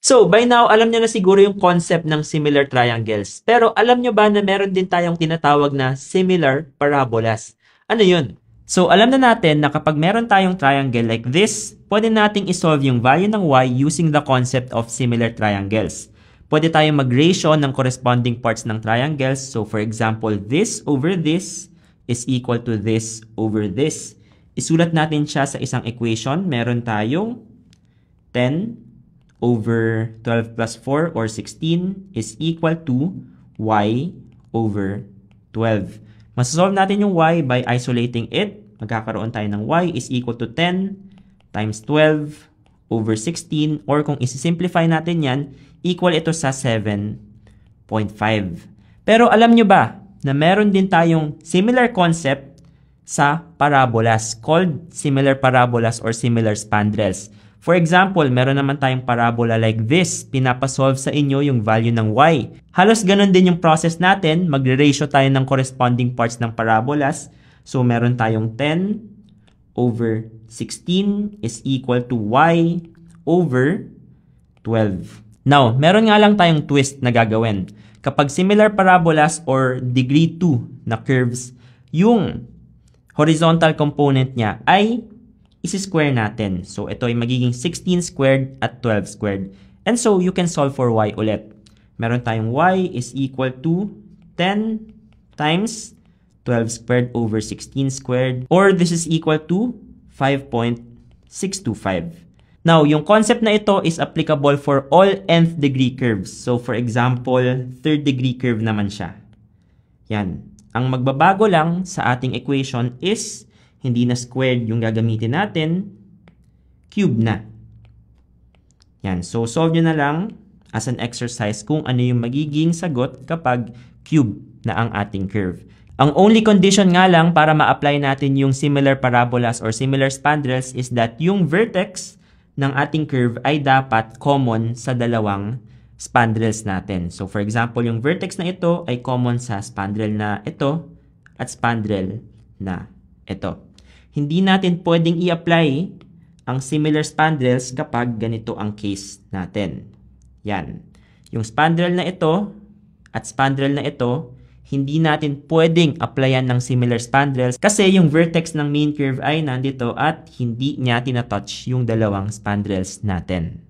So, by now, alam niyo na siguro yung concept ng similar triangles. Pero alam niyo ba na meron din tayong tinatawag na similar parabolas? Ano yun? So, alam na natin na kapag meron tayong triangle like this, pwede nating isolve yung value ng y using the concept of similar triangles. Pwede tayong mag-ratio ng corresponding parts ng triangles. So, for example, this over this is equal to this over this. Isulat natin siya sa isang equation. Meron tayong 10 over 12 plus 4 or 16 is equal to y over 12. Masasolve natin yung y by isolating it. Magkakaroon tayo ng y is equal to 10 times 12 over 16, or kung isi-simplify natin yan, equal ito sa 7.5. Pero alam nyo ba na meron din tayong similar concept sa parabolas called similar parabolas or similar spandrels. For example, meron naman tayong parabola like this. Pinapasolve sa inyo yung value ng y. Halos ganun din yung process natin. Magre-ratio tayo ng corresponding parts ng parabolas. So, meron tayong 10 over 16 is equal to y over 12. Now, meron nga lang tayong twist na gagawin. Kapag similar parabolas or degree 2 na curves, yung horizontal component niya ay isi-square natin. So, ito ay magiging 16 squared at 12 squared. And so, you can solve for y ulit. Meron tayong y is equal to 10 times 12 squared over 16 squared. Or this is equal to 5.625. Now, yung concept na ito is applicable for all nth degree curves. So, for example, third degree curve naman siya. Yan. Ang magbabago lang sa ating equation is hindi na squared yung gagamitin natin, cube na. Yan. So, solve nyo na lang as an exercise kung ano yung magiging sagot kapag cube na ang ating curve. Ang only condition nga lang para ma-apply natin yung similar parabolas or similar spandrels is that yung vertex ng ating curve ay dapat common sa dalawang spandrels natin. So, for example, yung vertex na ito ay common sa spandrel na ito at spandrel na ito. Hindi natin pwedeng i-apply ang similar spandrels kapag ganito ang case natin. Yan. Yung spandrel na ito at spandrel na ito, hindi natin pwedeng applyan ng similar spandrels kasi yung vertex ng main curve ay nandito at hindi niya tinatouch yung dalawang spandrels natin.